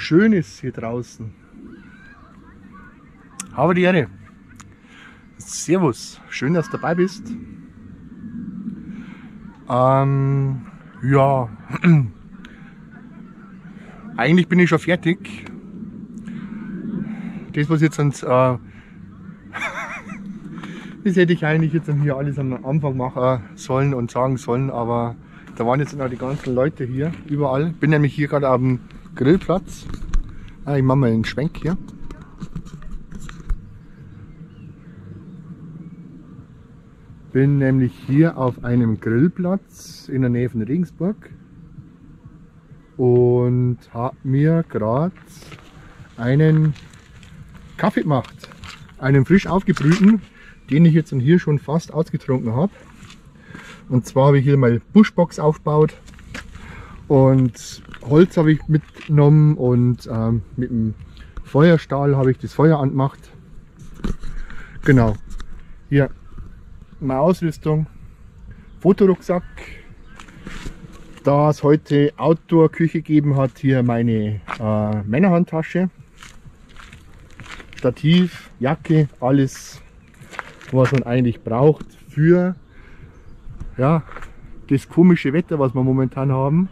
schön ist hier draußen. Habe die Ehre. Servus, schön, dass du dabei bist. Ja, eigentlich bin ich schon fertig. Das, was jetzt das hätte ich eigentlich jetzt hier alles am Anfang machen sollen und sagen sollen, aber da waren jetzt noch die ganzen Leute hier, überall. Bin nämlich hier gerade am Grillplatz. Ich mache mal einen Schwenk hier. Bin nämlich hier auf einem Grillplatz in der Nähe von Regensburg und habe mir gerade einen Kaffee gemacht. Einen frisch aufgebrühten, den ich jetzt hier schon fast ausgetrunken habe. Und zwar habe ich hier mal Buschbox aufgebaut und Holz habe ich mitgenommen und mit dem Feuerstahl habe ich das Feuer angemacht. Genau, hier meine Ausrüstung, Fotorucksack, da es heute Outdoor-Küche gegeben hat, hier meine Männerhandtasche, Stativ, Jacke, alles was man eigentlich braucht für ja, das komische Wetter, was wir momentan haben.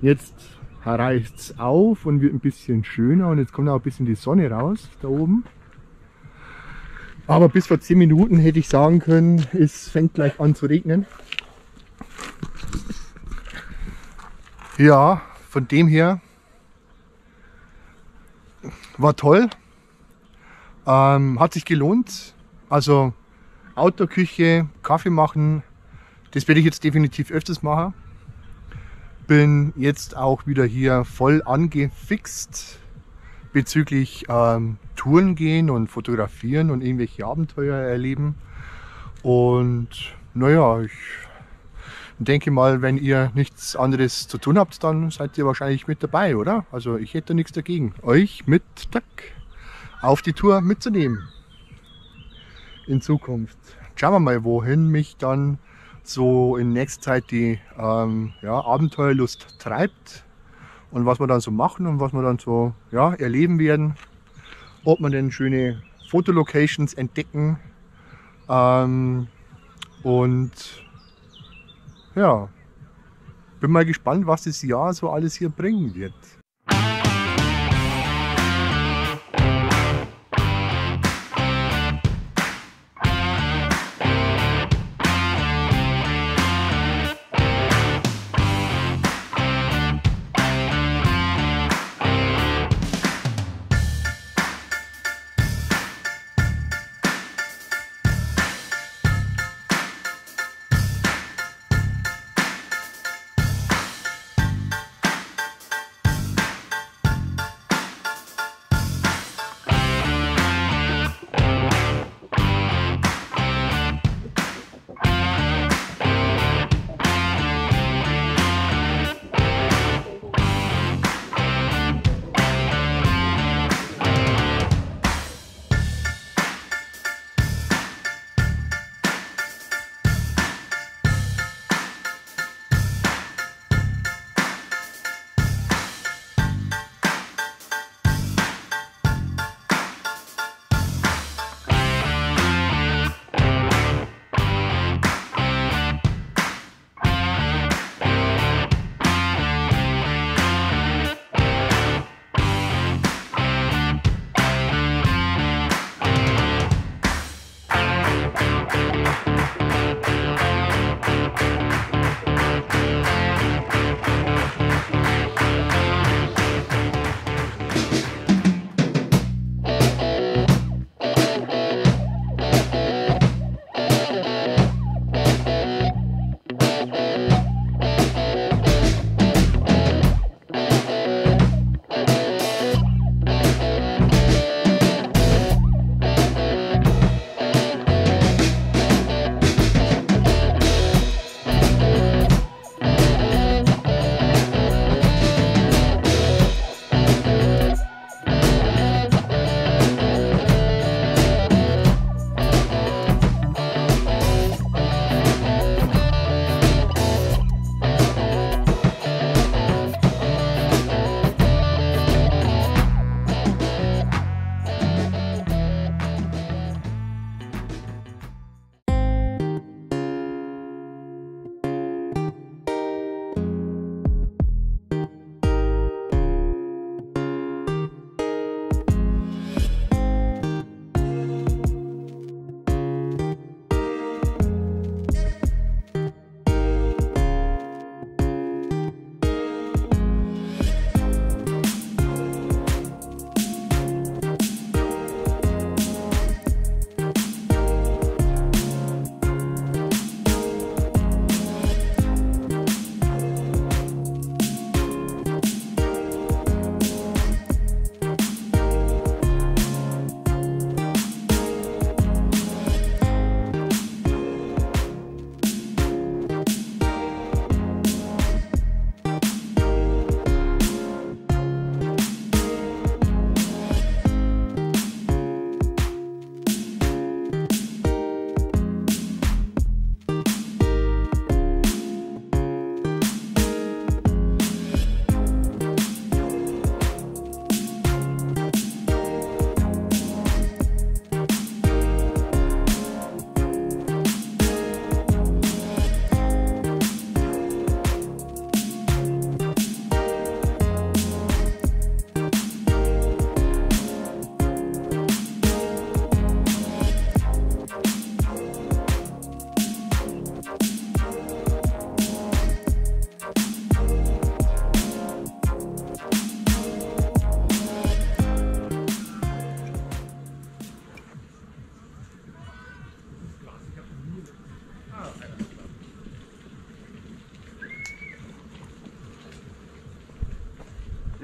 Jetzt reißt es auf und wird ein bisschen schöner und jetzt kommt auch ein bisschen die Sonne raus da oben. Aber bis vor 10 Minuten hätte ich sagen können, es fängt gleich an zu regnen. Ja, von dem her war toll. Hat sich gelohnt. Also Outdoor-Küche, Kaffee machen, das werde ich jetzt definitiv öfters machen. Bin jetzt auch wieder hier voll angefixt bezüglich Touren gehen und fotografieren und irgendwelche Abenteuer erleben. Und naja, ich denke mal, wenn ihr nichts anderes zu tun habt, dann seid ihr wahrscheinlich mit dabei, oder? Also ich hätte nichts dagegen, euch mit auf die Tour mitzunehmen in Zukunft. Schauen wir mal, wohin mich dann so in nächster Zeit die ja, Abenteuerlust treibt und was wir dann so machen und was wir dann so ja, erleben werden. Ob wir denn schöne Fotolocations entdecken und ja, bin mal gespannt, was das Jahr so alles hier bringen wird.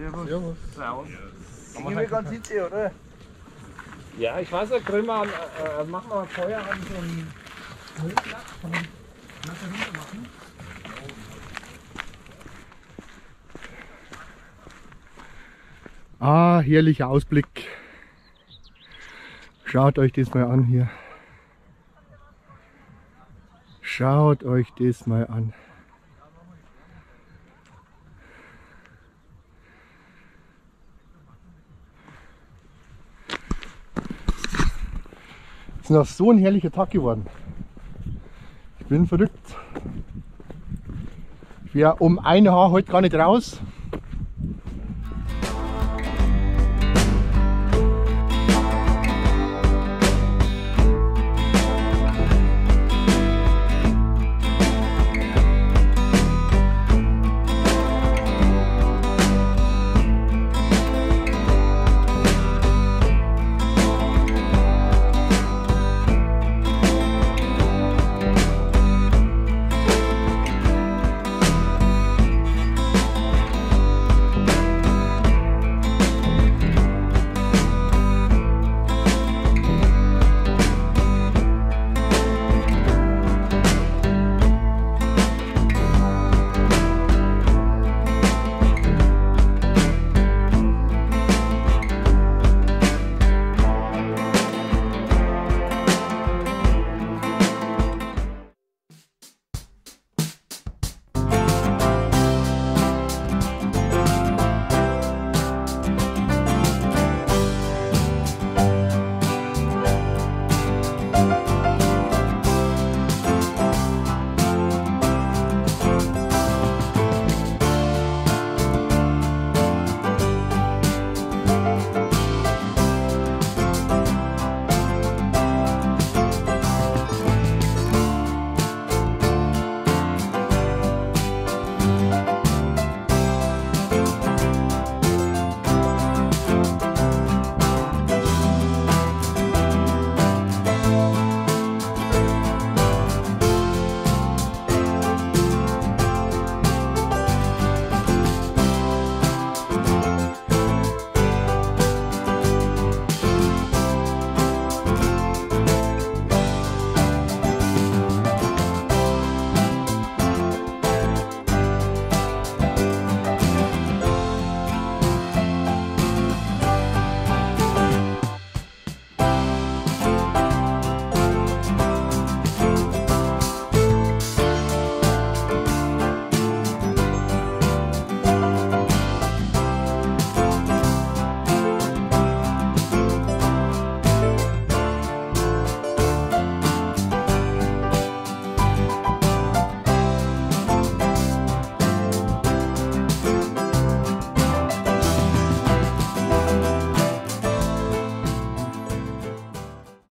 Servus. Servus. Servus. Ich bin ganz hitzig, oder? Ja, ich weiß nicht, machen wir ein Feuer an so einem Müllplatz. Lass da runter machen. Ah, herrlicher Ausblick. Schaut euch das mal an hier. Schaut euch das mal an. Es ist noch so ein herrlicher Tag geworden. Ich bin verrückt. Ich wäre um ein Haar heute gar nicht raus.